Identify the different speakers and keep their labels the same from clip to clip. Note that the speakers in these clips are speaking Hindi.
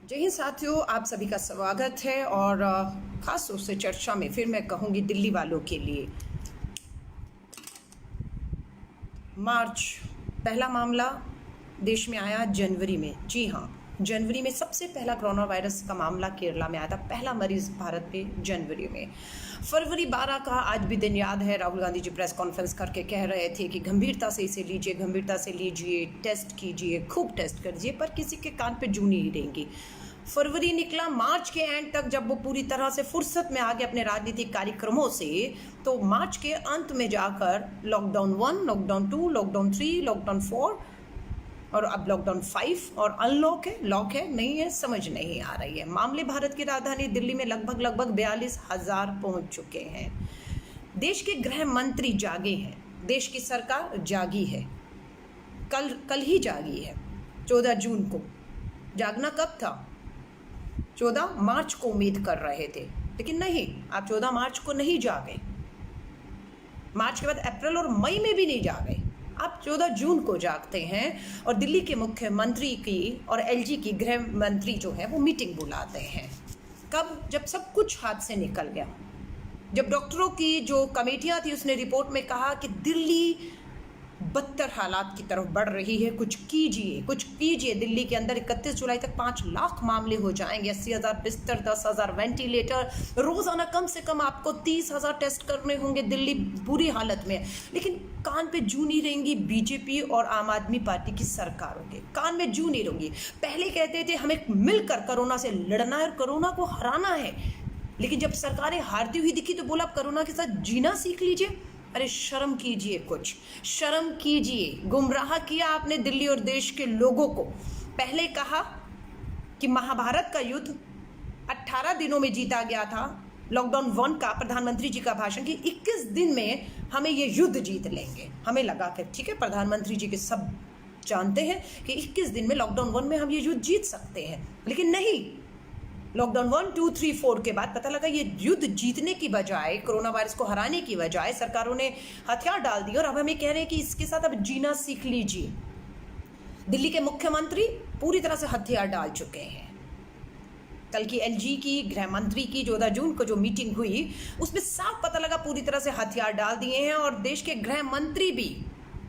Speaker 1: जय हिंद साथियों, आप सभी का स्वागत है। और ख़ास तौर से चर्चा में फिर मैं कहूँगी दिल्ली वालों के लिए। मार्च पहला मामला देश में आया जनवरी में। जी हाँ, जनवरी में सबसे पहला कोरोना वायरस का मामला केरला में आया था। पहला मरीज भारत में जनवरी में। फरवरी 12 का आज भी दिन याद है। राहुल गांधी जी प्रेस कॉन्फ्रेंस करके कह रहे थे कि गंभीरता से इसे लीजिए, गंभीरता से लीजिए, टेस्ट कीजिए, खूब टेस्ट करिए, पर किसी के कान पे जू नहीं रहेंगी। फरवरी निकला, मार्च के एंड तक जब वो पूरी तरह से फुर्सत में आ गए अपने राजनीतिक कार्यक्रमों से, तो मार्च के अंत में जाकर लॉकडाउन 1, लॉकडाउन 2, लॉकडाउन 3, लॉकडाउन 4 और अब लॉकडाउन 5 और अनलॉक है, लॉक है, नहीं है, समझ नहीं आ रही है। मामले भारत की राजधानी दिल्ली में लगभग 42,000 पहुंच चुके हैं। देश के गृह मंत्री जागे हैं, देश की सरकार जागी है। कल ही जागी है, 14 जून को। जागना कब था? 14 मार्च को उम्मीद कर रहे थे, लेकिन नहीं, आप 14 मार्च को नहीं जागे। मार्च के बाद अप्रैल और मई में भी नहीं जागे। आप 14 जून को जागते हैं और दिल्ली के मुख्यमंत्री की और एलजी की गृह मंत्री जो है वो मीटिंग बुलाते हैं। कब? जब सब कुछ हाथ से निकल गया। जब डॉक्टरों की जो कमेटियां थी उसने रिपोर्ट में कहा कि दिल्ली बदतर हालात की तरफ बढ़ रही है, कुछ कीजिए। दिल्ली के अंदर 31 जुलाई तक 5 लाख मामले हो जाएंगे, 80,000 बिस्तर, 10,000 वेंटिलेटर, रोजाना कम से कम आपको 30,000 टेस्ट करने होंगे। दिल्ली बुरी हालत में है, लेकिन कान पे जू नहीं रहेंगी बीजेपी और आम आदमी पार्टी की सरकारों के। कान में जू नहीं रहेंगी। पहले कहते थे हमें मिलकर कोरोना से लड़ना है और कोरोना को हराना है, लेकिन जब सरकारें हारती हुई दिखी तो बोला कोरोना के साथ जीना सीख लीजिए। अरे शर्म कीजिए, कुछ शर्म कीजिए। गुमराह किया आपने दिल्ली और देश के लोगों को। पहले कहा कि महाभारत का युद्ध 18 दिनों में जीता गया था। लॉकडाउन 1 का प्रधानमंत्री जी का भाषण कि 21 दिन में हमें ये युद्ध जीत लेंगे। हमें लगा कि ठीक है, प्रधानमंत्री जी के सब जानते हैं कि 21 दिन में लॉकडाउन 1 में हम ये युद्ध जीत सकते हैं, लेकिन नहीं। लॉकडाउन 1, 2, 3, 4 के बाद पता लगा ये युद्ध जीतने की बजाय, कोरोना वायरस को हराने की बजाय सरकारों ने हथियार डाल दिए और अब हमें कह रहे हैं कि इसके साथ अब जीना सीख लीजिए। दिल्ली के मुख्यमंत्री पूरी तरह से हथियार डाल चुके हैं। कल की एलजी की गृह मंत्री की 14 जून को जो मीटिंग हुई उसमें साफ पता लगा पूरी तरह से हथियार डाल दिए हैं। और देश के गृह मंत्री भी,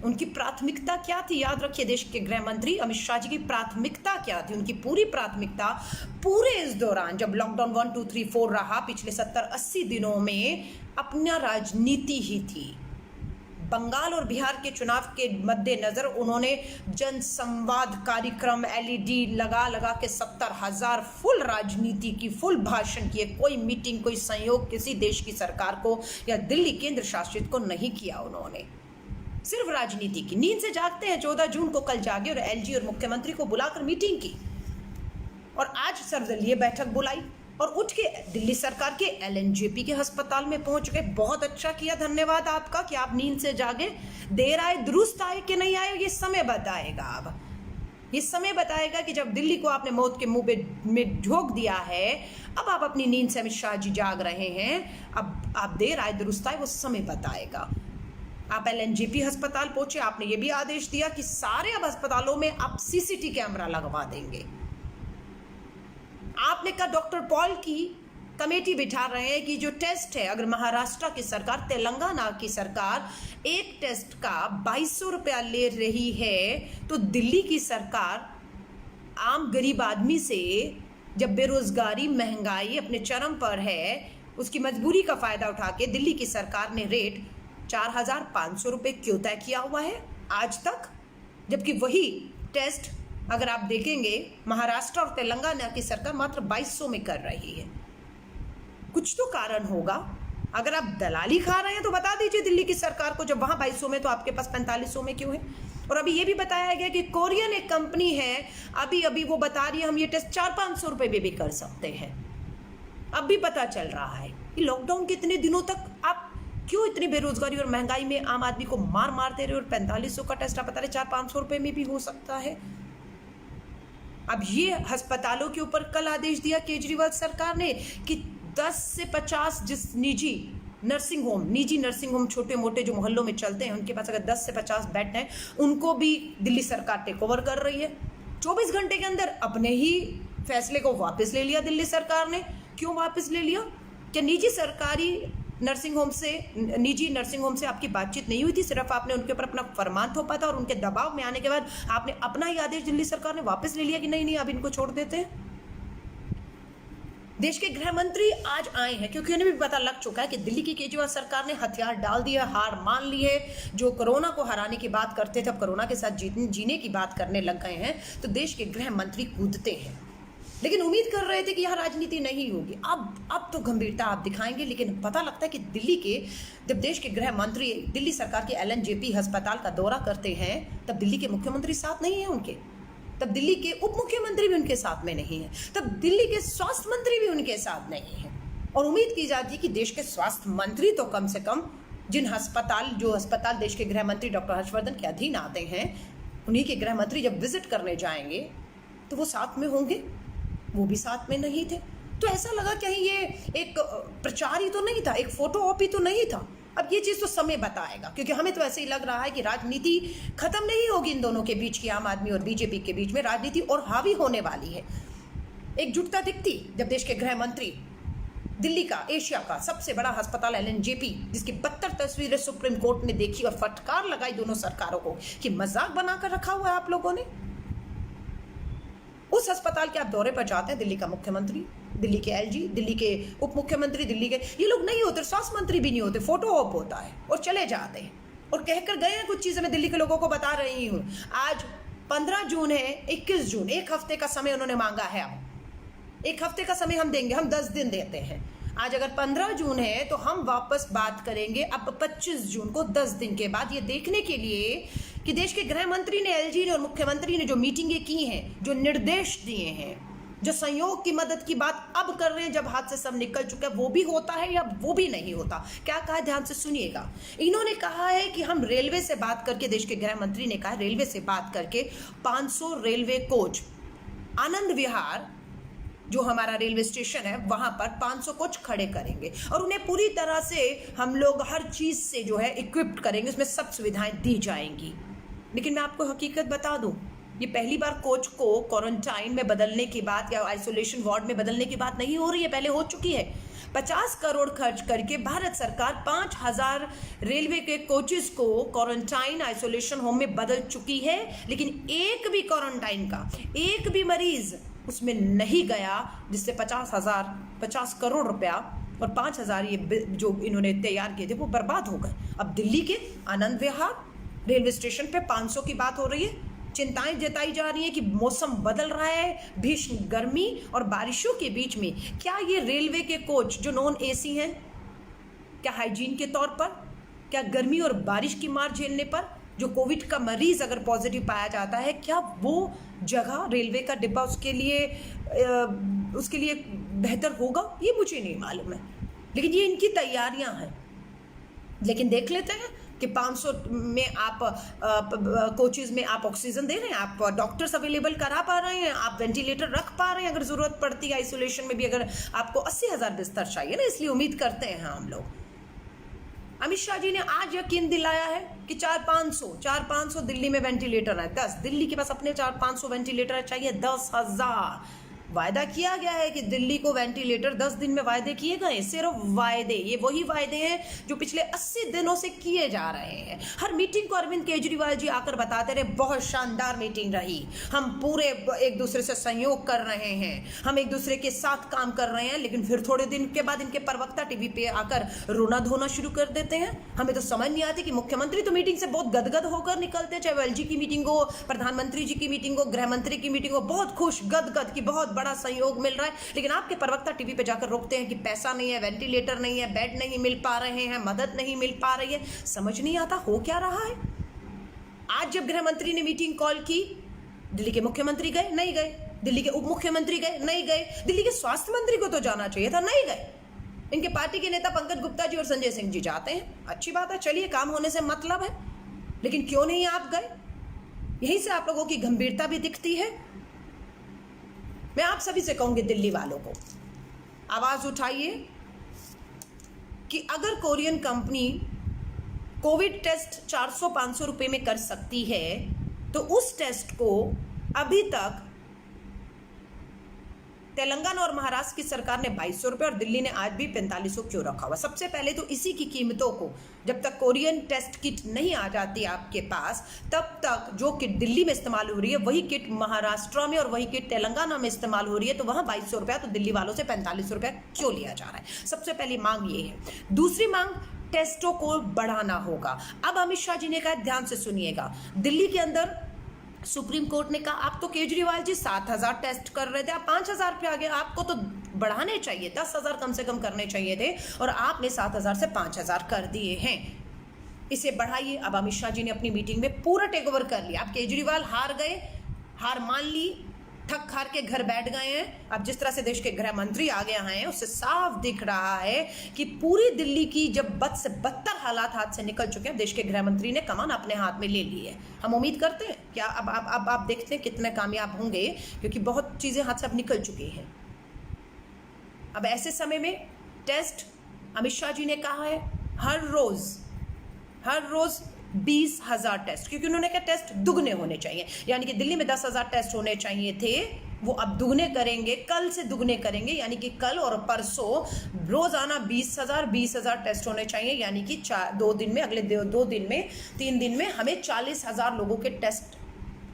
Speaker 1: उनकी प्राथमिकता क्या थी? याद रखिए, देश के गृह मंत्री अमित शाह जी की प्राथमिकता क्या थी? उनकी पूरी प्राथमिकता पूरे इस दौरान जब लॉकडाउन 1, 2, 3, 4 रहा, पिछले 70-80 दिनों में अपना राजनीति ही थी। बंगाल और बिहार के चुनाव के मद्देनजर उन्होंने जन संवाद कार्यक्रम एलईडी लगा के 70,000 फुल राजनीति की, फुल भाषण किए। कोई मीटिंग, कोई संयोग किसी देश की सरकार को या दिल्ली केंद्र शासित को नहीं किया उन्होंने, सिर्फ राजनीति की। नींद से जागते हैं, 14 जून को कल जागे और एलजी और मुख्यमंत्री को बुलाकर मीटिंग की और आज सर्वदलीय बैठक बुलाई और उठ के दिल्ली सरकार के एलएनजेपी के अस्पताल में पहुंच गए। बहुत अच्छा किया, धन्यवाद आपका कि आप नींद से जागे। देर आए दुरुस्त आए कि नहीं आए, ये समय बताएगा। अब ये समय बताएगा कि जब दिल्ली को आपने मौत के मुंह में झोंक दिया है, अब आप अपनी नींद से अमित शाह जी जाग रहे हैं। अब आप देर आए दुरुस्त आए, वो समय बताएगा। आप एलएनजेपी अस्पताल पहुंचे, आपने ये भी आदेश दिया कि सारे अब अस्पतालों में आप सीसीटी कैमरा लगवा देंगे। आपने कहा डॉक्टर पॉल की कमेटी बिठा रहे हैं कि जो टेस्ट है, अगर महाराष्ट्र की सरकार, तेलंगाना की सरकार एक टेस्ट का 2200 रुपया ले रही है, तो दिल्ली की सरकार आम गरीब आदमी से, जब बेरोजगारी महंगाई अपने चरम पर है, उसकी मजबूरी का फायदा उठा के दिल्ली की सरकार ने रेट 4,500 रुपये क्यों तय किया हुआ है आज तक, जबकि वही टेस्ट अगर आप देखेंगे महाराष्ट्र और तेलंगाना की सरकार मात्र 2200 में कर रही है। कुछ तो कारण होगा। अगर आप दलाली खा रहे हैं तो बता दीजिए दिल्ली की सरकार को, जब वहां 2200 में तो आपके पास 4500 में क्यों है? और अभी ये भी बताया गया कि कोरियन एक कंपनी है, अभी वो बता रही है हम ये टेस्ट 400-500 रुपये में भी कर सकते हैं। अब भी पता चल रहा है कि लॉकडाउन के इतने दिनों तक आप क्यों इतनी बेरोजगारी और महंगाई में आम आदमी को मारते रहे और 4500 का टेस्ट आप बता रहे 400-500 रुपए में भी हो सकता है। अब ये अस्पतालों के ऊपर कल आदेश दिया केजरीवाल सरकार ने कि 10 से 50 जिस निजी नर्सिंग होम छोटे मोटे जो मोहल्लों में चलते हैं, उनके पास अगर 10 से 50 बेड हैं, उनको भी दिल्ली सरकार टेक ओवर कर रही है। 24 घंटे के अंदर अपने ही फैसले को वापस ले लिया दिल्ली सरकार ने। क्यों वापस ले लिया? क्या निजी नर्सिंग होम से आपकी बातचीत नहीं हुई थी? सिर्फ आपने उनके ऊपर अपना फरमान थोपा था और उनके दबाव में आने के बाद आपने अपना ही आदेश दिल्ली सरकार ने वापस ले लिया कि नहीं अब इनको छोड़ देते हैं। देश के गृह मंत्री आज आए हैं क्योंकि उन्हें भी पता लग चुका है कि दिल्ली की केजरीवाल सरकार ने हथियार डाल दिया, हार मान ली है। जो कोरोना को हराने की बात करते थे अब कोरोना के साथ जीने की बात करने लग गए हैं। तो देश के गृह मंत्री कूदते हैं, लेकिन उम्मीद कर रहे थे कि यहाँ राजनीति नहीं होगी। अब तो गंभीरता आप दिखाएंगे। लेकिन पता लगता है कि दिल्ली के जब देश के गृह मंत्री दिल्ली सरकार के LNJP अस्पताल का दौरा करते हैं तब दिल्ली के मुख्यमंत्री साथ नहीं है उनके, तब दिल्ली के उप मुख्यमंत्री भी उनके साथ में नहीं है, तब दिल्ली के स्वास्थ्य मंत्री भी उनके साथ नहीं है। और उम्मीद की जाती है कि देश के स्वास्थ्य मंत्री तो कम से कम जो अस्पताल देश के गृह मंत्री डॉक्टर हर्षवर्धन के अधीन आते हैं, उन्हीं के गृह मंत्री जब विजिट करने जाएंगे तो वो साथ में होंगे। वो भी साथ में नहीं थे। तो ऐसा लगा कहीं ये एक प्रचार ही तो नहीं था, एक फोटो ऑप ही तो नहीं था। अब ये चीज़ तो समय बताएगा, क्योंकि हमें तो ऐसे ही लग रहा है कि राजनीति खत्म नहीं होगी इन दोनों के बीच की, आम आदमी और बीजेपी के बीच में राजनीति और हावी होने वाली है। एकजुटता दिखती जब देश के गृह मंत्री दिल्ली का एशिया का सबसे बड़ा अस्पताल LNJP, जिसकी 72 तस्वीरें सुप्रीम कोर्ट ने देखी और फटकार लगाई दोनों सरकारों को कि मजाक बनाकर रखा हुआ है आप लोगों ने। उस अस्पताल के आप दौरे पर जाते हैं, दिल्ली का मुख्यमंत्री, दिल्ली के LG, दिल्ली के उप मुख्यमंत्री, दिल्ली के ये लोग नहीं होते, स्वास्थ्य मंत्री भी नहीं होते, फोटो ऑप होता है और चले जाते हैं और कहकर गए हैं कुछ चीजें। मैं दिल्ली के लोगों को बता रही हूँ। आज 15 जून है, 21 जून, एक हफ्ते का समय उन्होंने मांगा है। अब एक हफ्ते का समय हम देंगे, हम 10 दिन देते हैं। आज अगर 15 जून है तो हम वापस बात करेंगे अब 25 जून को, 10 दिन के बाद, ये देखने के लिए कि देश के गृह मंत्री ने, LG ने और मुख्यमंत्री ने जो मीटिंगें की हैं, जो निर्देश दिए हैं, जो सहयोग की मदद की बात अब कर रहे हैं जब हाथ से सब निकल चुका है, वो भी होता है या वो भी नहीं होता। क्या कहा, ध्यान से सुनिएगा। इन्होंने कहा है कि हम रेलवे से बात करके, देश के गृह मंत्री ने कहा रेलवे से बात करके 500 रेलवे कोच आनंद विहार जो हमारा रेलवे स्टेशन है वहां पर 500 कोच खड़े करेंगे और उन्हें पूरी तरह से हम लोग हर चीज से जो है इक्विप्ड करेंगे, उसमें सब सुविधाएं दी जाएंगी। लेकिन मैं आपको हकीकत बता दूं, ये पहली बार कोच को क्वारंटाइन में बदलने की बात या आइसोलेशन वार्ड में बदलने की बात नहीं हो रही है, पहले हो चुकी है। 50 करोड़ खर्च करके भारत सरकार 5000 रेलवे के कोचेस को क्वारंटाइन आइसोलेशन होम में बदल चुकी है। लेकिन एक भी क्वारंटाइन का एक भी मरीज उसमें नहीं गया, जिससे 50 करोड़ रुपया और 5000 ये जो इन्होंने तैयार किए थे वो बर्बाद हो गए। अब दिल्ली के आनंद विहार रेलवे स्टेशन पे 500 की बात हो रही है। चिंताएं जताई जा रही है कि मौसम बदल रहा है, भीषण गर्मी और बारिशों के बीच में क्या ये रेलवे के कोच जो नॉन AC हैं, क्या हाइजीन के तौर पर, क्या गर्मी और बारिश की मार झेलने पर जो कोविड का मरीज अगर पॉजिटिव पाया जाता है, क्या वो जगह रेलवे का डिब्बा उसके लिए बेहतर होगा, ये मुझे नहीं मालूम है। लेकिन ये इनकी तैयारियां हैं। लेकिन देख लेते हैं कि 500 में आप कोचेज में आप ऑक्सीजन दे रहे हैं, आप डॉक्टर्स अवेलेबल करा पा रहे हैं, आप वेंटिलेटर रख पा रहे हैं, अगर जरूरत पड़ती है आइसोलेशन में भी, अगर आपको 80,000 बिस्तर चाहिए ना, इसलिए उम्मीद करते हैं हम लोग। अमित शाह जी ने आज यकीन दिलाया है कि 400-500 दिल्ली में वेंटिलेटर है। 10 दिल्ली के पास अपने 400-500 वेंटिलेटर चाहिए, 10,000 वायदा किया गया है कि दिल्ली को वेंटिलेटर 10 दिन में वायदे किए गए। सिर्फ वायदे, ये वही वायदे हैं जो पिछले 80 दिनों से किए जा रहे हैं। हर मीटिंग को अरविंद केजरीवाल जी आकर बताते रहे बहुत शानदार मीटिंग रही, हम पूरे एक दूसरे से सहयोग कर रहे हैं, हम एक दूसरे के साथ काम कर रहे हैं। लेकिन फिर थोड़े दिन के बाद इनके प्रवक्ता टीवी पे आकर रोना धोना शुरू कर देते हैं। हमें तो समझ नहीं आती कि मुख्यमंत्री तो मीटिंग से बहुत गदगद होकर निकलते हैं, चाहे वो LG की मीटिंग हो, प्रधानमंत्री जी की मीटिंग हो, गृह मंत्री की मीटिंग हो, बहुत खुश गदगद की बहुत बड़ा सहयोग मिल रहा है। लेकिन आपके प्रवक्ता टीवी पे जाकर रोकते हैं कि पैसा नहीं है, वेंटिलेटर नहीं है, बेड नहीं मिल पा रहे हैं, मदद नहीं मिल पा रही है। समझ नहीं आता हो क्या रहा है। आज जब गृह मंत्री ने मीटिंग कॉल की, दिल्ली के मुख्यमंत्री गए नहीं गए, दिल्ली के उप मुख्यमंत्री गए नहीं गए, दिल्ली के स्वास्थ्य मंत्री को तो जाना चाहिए था, नहीं गए। इनके पार्टी के नेता पंकज गुप्ता जी और संजय सिंह जी जाते हैं, अच्छी बात है, चलिए काम होने से मतलब है। लेकिन क्यों नहीं आप गए? यहीं से आप लोगों की गंभीरता भी दिखती है। मैं आप सभी से कहूंगी, दिल्ली वालों को आवाज उठाइए कि अगर कोरियन कंपनी कोविड टेस्ट 400-500 रुपए में कर सकती है तो उस टेस्ट को अभी तक तेलंगाना और महाराष्ट्र की सरकार ने 2200 रुपये और दिल्ली ने आज भी 4500 क्यों रखा हुआ? सबसे पहले तो इसी की कीमतों को, जब तक कोरियन टेस्ट किट नहीं आ जाती आपके पास, तब तक जो किट दिल्ली में इस्तेमाल हो रही है वही किट महाराष्ट्र में और वही किट तेलंगाना में इस्तेमाल हो रही है, तो वहाँ 2200 रुपया, तो दिल्ली वालों से 4500 रुपया क्यों लिया जा रहा है? सबसे पहली मांग ये है। दूसरी मांग, टेस्टों को बढ़ाना होगा। अब अमित शाह जी ने कहा, ध्यान से सुनिएगा, दिल्ली के अंदर सुप्रीम कोर्ट ने कहा आप तो केजरीवाल जी 7000 टेस्ट कर रहे थे, आप 5000 पे आ गए, आपको तो बढ़ाने चाहिए, 10,000 कम से कम करने चाहिए थे, और आपने 7000 से 5000 कर दिए हैं, इसे बढ़ाइए। अब अमित शाह जी ने अपनी मीटिंग में पूरा टेक ओवर कर लिया। अब केजरीवाल हार गए, हार मान ली, थक हार के घर बैठ गए हैं। अब जिस तरह से देश के गृह मंत्री आगे आए हैं, उससे साफ दिख रहा है कि पूरी दिल्ली की जब बद से बदतर हालात हाथ से निकल चुके हैं, देश के गृह मंत्री ने कमान अपने हाथ में ले ली है। हम उम्मीद करते हैं क्या अब आप देखते हैं कितने कामयाब होंगे, क्योंकि बहुत चीजें हाथ से अब निकल चुकी हैं। अब ऐसे समय में टेस्ट, अमित शाह जी ने कहा है हर रोज 20,000 टेस्ट, क्योंकि उन्होंने कहा टेस्ट दुगने होने चाहिए, यानी कि दिल्ली में 10,000 टेस्ट होने चाहिए थे, वो अब दुगने करेंगे, कल से दुगने करेंगे, यानी कि कल और परसों रोजाना 20,000 टेस्ट होने चाहिए, यानी कि 2 दिन में, अगले 2 दिन में, 3 दिन में हमें 40,000 लोगों के टेस्ट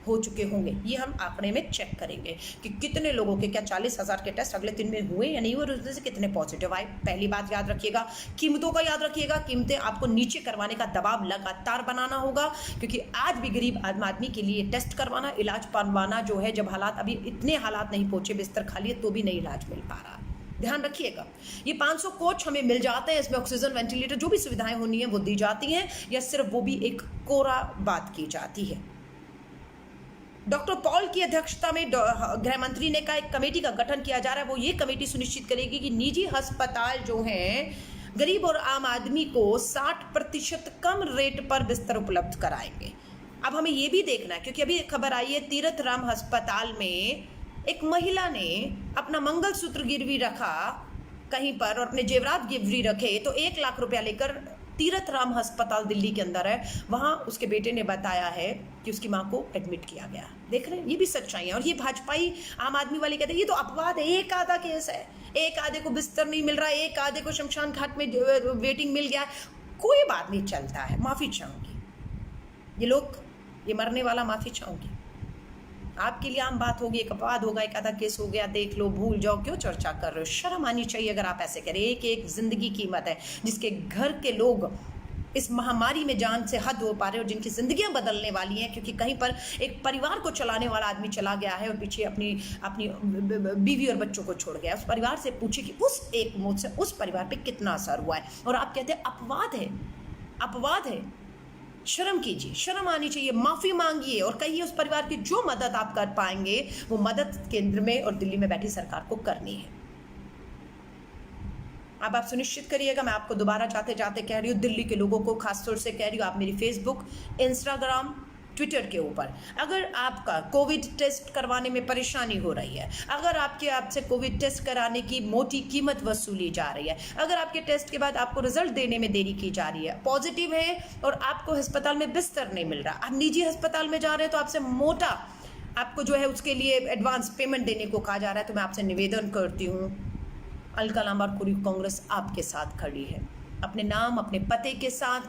Speaker 1: हो चुके होंगे। ये हम आंकड़े में चेक करेंगे कि कितने लोगों के, क्या 40,000 के टेस्ट अगले दिन में हुए या नहीं हुए, और उसमें से कितने पॉजिटिव आए। पहली बात याद रखिएगा, कीमतों का याद रखिएगा, कीमतें आपको नीचे करवाने का दबाव लगातार बनाना होगा, क्योंकि आज भी गरीब आदमी के लिए टेस्ट करवाना, इलाज पाना जो है, जब हालात अभी इतने हालात नहीं पहुंचे, बिस्तर खाली है तो भी नहीं इलाज मिल पा रहा। ध्यान रखिएगा, ये 500 कोच हमें मिल जाते हैं, इसमें ऑक्सीजन, वेंटिलेटर, जो भी सुविधाएं होनी है वो दी जाती हैं, या सिर्फ वो भी एक कोरा बात की जाती है। डॉक्टर पॉल की अध्यक्षता में गृह मंत्री ने कहा एक कमेटी का गठन किया जा रहा है, वो ये कमेटी सुनिश्चित करेगी कि निजी अस्पताल जो हैं गरीब और आम आदमी को 60% कम रेट पर बिस्तर उपलब्ध कराएंगे। अब हमें ये भी देखना है, क्योंकि अभी खबर आई है तीरथ राम अस्पताल में एक महिला ने अपना मंगलसूत्र गिरवी रखा कहीं पर और अपने जेवरात गिरवी रखे, तो 1 लाख रुपया लेकर तीरथ राम अस्पताल दिल्ली के अंदर है, वहां उसके बेटे ने बताया है कि उसकी मां को एडमिट किया गया। देख रहे हैं, ये भी सच्चाई है। और ये भाजपाई आम आदमी वाले कहते हैं ये तो अपवाद है, एक आधा केस है, एक आधे को बिस्तर नहीं मिल रहा है, एक आधे को शमशान घाट में वेटिंग मिल गया, कोई बात नहीं, चलता है, माफी चाहूंगी। ये लोग, ये मरने वाला माफी चाहूंगी, आपके लिए आम बात होगी, एक अपवाद होगा, एक आधा केस हो गया, देख लो, भूल जाओ, क्यों चर्चा कर रहे हो? शर्म आनी चाहिए अगर आप ऐसे करें। एक एक जिंदगी कीमत है, जिसके घर के लोग इस महामारी में जान से हद हो पा रहे, और जिनकी जिंदगियां बदलने वाली हैं, क्योंकि कहीं पर एक परिवार को चलाने वाला आदमी चला गया है और पीछे अपनी बीवी और बच्चों को छोड़ गया। उस परिवार से पूछे कि उस एक मौत से उस परिवार पे कितना असर हुआ है, और आप कहते हैं अपवाद है। शर्म कीजिए, शर्म आनी चाहिए, माफी मांगिए और कहिए उस परिवार की जो मदद आप कर पाएंगे वो मदद केंद्र में और दिल्ली में बैठी सरकार को करनी है। अब आप सुनिश्चित करिएगा, मैं आपको दोबारा जाते जाते कह रही हूँ, दिल्ली के लोगों को खासतौर से कह रही हूँ, आप मेरी फेसबुक, इंस्टाग्राम, ट्विटर के ऊपर अगर आपका कोविड टेस्ट करवाने में परेशानी हो रही है, अगर आपसे कोविड टेस्ट कराने की मोटी कीमत वसूली जा रही है, अगर आपके टेस्ट के बाद आपको रिजल्ट देने में देरी की जा रही है, पॉजिटिव है और आपको अस्पताल में बिस्तर नहीं मिल रहा, आप निजी अस्पताल में जा रहे हैं तो आपसे मोटा आपको जो है उसके लिए एडवांस पेमेंट देने को कहा जा रहा है, तो मैं आपसे निवेदन करती हूँ, अलका लांबारपुरी कांग्रेस आपके साथ खड़ी है। अपने नाम, अपने पते के साथ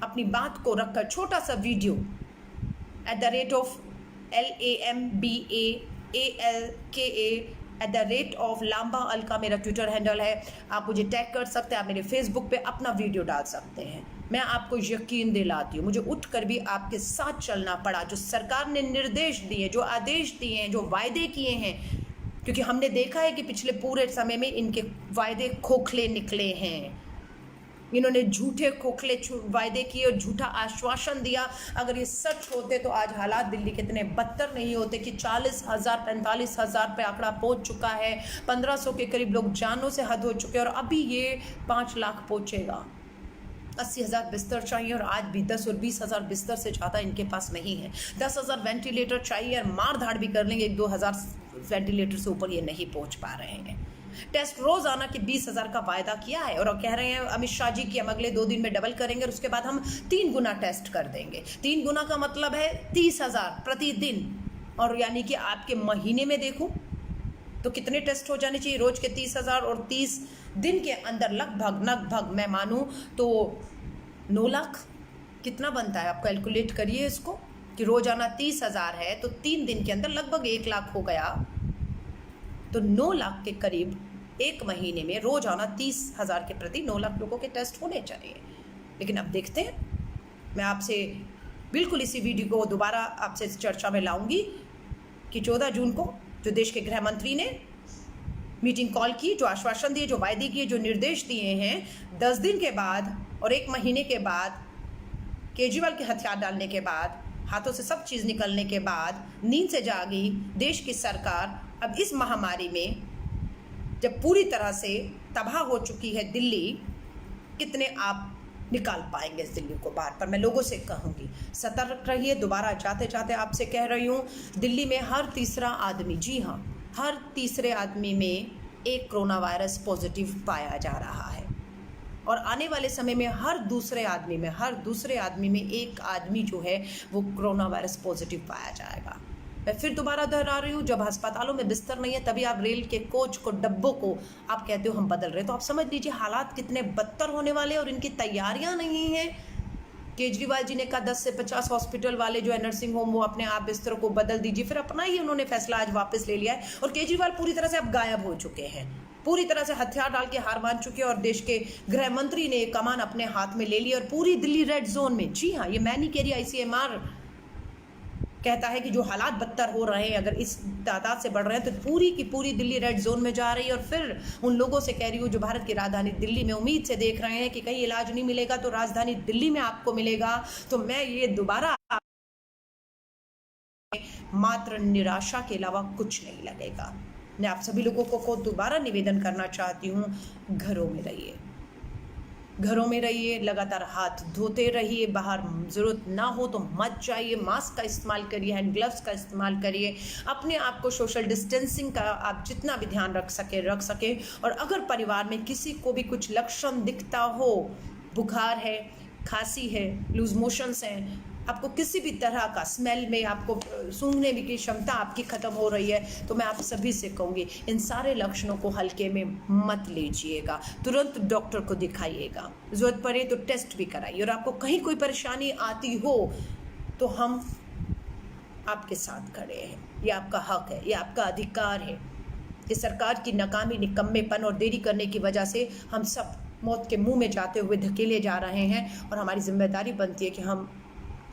Speaker 1: अपनी बात को रखकर छोटा सा वीडियो @LAMBAALKA @लांबा अलका मेरा ट्विटर हैंडल है, आप मुझे टैग कर सकते हैं, आप मेरे फेसबुक पे अपना वीडियो डाल सकते हैं। मैं आपको यकीन दिलाती हूँ, मुझे उठकर भी आपके साथ चलना पड़ा, जो सरकार ने निर्देश दिए, जो आदेश दिए हैं, जो वायदे किए हैं, क्योंकि हमने देखा है कि पिछले पूरे समय में इनके वायदे खोखले निकले हैं। इन्होंने झूठे खोखले वायदे किए और झूठा आश्वासन दिया। अगर ये सच होते तो आज हालात दिल्ली के इतने बदतर नहीं होते कि 40,000 45,000 पे आंकड़ा पहुंच चुका है, 1500 के करीब लोग जानों से हद हो चुके हैं, और अभी ये 5 लाख पहुंचेगा। 80,000 बिस्तर चाहिए और आज भी 10 और 20,000 बिस्तर से ज़्यादा इनके पास नहीं है। 10,000 वेंटिलेटर चाहिए और मार धाड़ भी कर लेंगे, 1-2,000 वेंटिलेटर से ऊपर ये नहीं पहुंच पा रहे हैं। टेस्ट रोजाना के 20,000 का वायदा किया है और कह रहे हैं अमित शाह जी कि हम अगले 2 दिन में डबल करेंगे और उसके बाद हम 3 गुना टेस्ट कर देंगे। 3 गुना का मतलब है 30,000 प्रतिदिन, और यानी कि आपके महीने में देखूं तो कितने टेस्ट हो जाने चाहिए? रोज के 30,000 और 30 दिन के अंदर लगभग मैं मानूं तो 9 लाख कितना बनता है? आप कैलकुलेट करिए इसको कि रोजाना 30,000 है तो 3 दिन के अंदर लगभग 1 लाख हो गया, तो 9 लाख के करीब एक महीने में रोजाना 30,000 के प्रति 9 लाख लोगों के टेस्ट होने चाहिए। लेकिन अब देखते हैं, मैं आपसे बिल्कुल इसी वीडियो को दोबारा आपसे चर्चा में लाऊंगी कि 14 जून को जो देश के गृह मंत्री ने मीटिंग कॉल की, जो आश्वासन दिए, जो वायदे किए, जो निर्देश दिए हैं, 10 दिन के बाद और 1 महीने के बाद केजरीवाल के हथियार डालने के बाद, हाथों से सब चीज़ निकलने के बाद नींद से जागी देश की सरकार अब इस महामारी में जब पूरी तरह से तबाह हो चुकी है दिल्ली, कितने आप निकाल पाएंगे इस दिल्ली को बाहर? पर मैं लोगों से कहूँगी सतर्क रहिए। दोबारा जाते जाते आपसे कह रही हूँ, दिल्ली में हर तीसरा आदमी, जी हाँ, हर तीसरे आदमी में एक कोरोना वायरस पॉजिटिव पाया जा रहा है और आने वाले समय में हर दूसरे आदमी में एक आदमी जो है वो कोरोना वायरस पॉजिटिव पाया जाएगा। मैं फिर दोबारा दोहरा रही हूँ, जब अस्पतालों में बिस्तर नहीं है तभी आप रेल के कोच को, डब्बों को आप कहते हो हम बदल रहे हैं, तो आप समझ लीजिए हालात कितने बदतर होने वाले हैं और इनकी तैयारियां नहीं हैं। केजरीवाल जी ने कहा 10 से 50 हॉस्पिटल वाले जो है नर्सिंग होम वो अपने आप बिस्तरों को बदल दीजिए, फिर अपना ही उन्होंने फैसला आज वापस ले लिया है और केजरीवाल पूरी तरह से अब गायब हो चुके हैं, पूरी तरह से हथियार डाल के हार मान चुके हैं और देश के गृह मंत्री ने कमान अपने हाथ में ले ली और पूरी दिल्ली रेड जोन में, जी हाँ, ये मैं नहीं कह रही, ICMR कहता है कि जो हालात बदतर हो रहे हैं, अगर इस तादाद से बढ़ रहे हैं तो पूरी की पूरी दिल्ली रेड जोन में जा रही है। और फिर उन लोगों से कह रही हूँ जो भारत की राजधानी दिल्ली में उम्मीद से देख रहे हैं कि कहीं इलाज नहीं मिलेगा तो राजधानी दिल्ली में आपको मिलेगा, तो मैं ये दोबारा मात्र निराशा के अलावा कुछ नहीं लगेगा। मैं आप सभी लोगों को दोबारा निवेदन करना चाहती हूँ, घरों में रहिए, लगातार हाथ धोते रहिए, बाहर ज़रूरत ना हो तो मत जाइए, मास्क का इस्तेमाल करिए, हैंड ग्लव्स का इस्तेमाल करिए, अपने आप को सोशल डिस्टेंसिंग का आप जितना भी ध्यान रख सके। और अगर परिवार में किसी को भी कुछ लक्षण दिखता हो, बुखार है, खांसी है, लूज मोशंस हैं, आपको किसी भी तरह का स्मेल में आपको सूंघने की क्षमता आपकी ख़त्म हो रही है, तो मैं आप सभी से कहूँगी इन सारे लक्षणों को हल्के में मत लीजिएगा, तुरंत डॉक्टर को दिखाइएगा, ज़रूरत पड़े तो टेस्ट भी कराइए। और आपको कहीं कोई परेशानी आती हो तो हम आपके साथ खड़े हैं, ये आपका हक है, ये आपका अधिकार है। ये सरकार की नाकामी, निकम्मेपन और देरी करने की वजह से हम सब मौत के मुँह में जाते हुए धकेले जा रहे हैं और हमारी जिम्मेदारी बनती है कि हम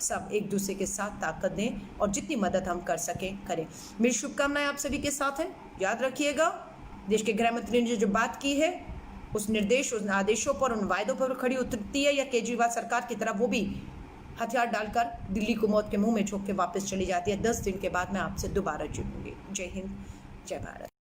Speaker 1: सब एक दूसरे के साथ ताकत दें और जितनी मदद हम कर सकें करें। मेरी शुभकामनाएं आप सभी के साथ हैं। याद रखिएगा, देश के गृह मंत्री ने जो बात की है उस निर्देश, उन आदेशों पर, उन वायदों पर खड़ी उतरती है या केजरीवाल सरकार की तरफ वो भी हथियार डालकर दिल्ली को मौत के मुंह में झोंक के वापस चली जाती है? 10 दिन के बाद मैं आपसे दोबारा जुड़ूंगी। जय हिंद, जय भारत।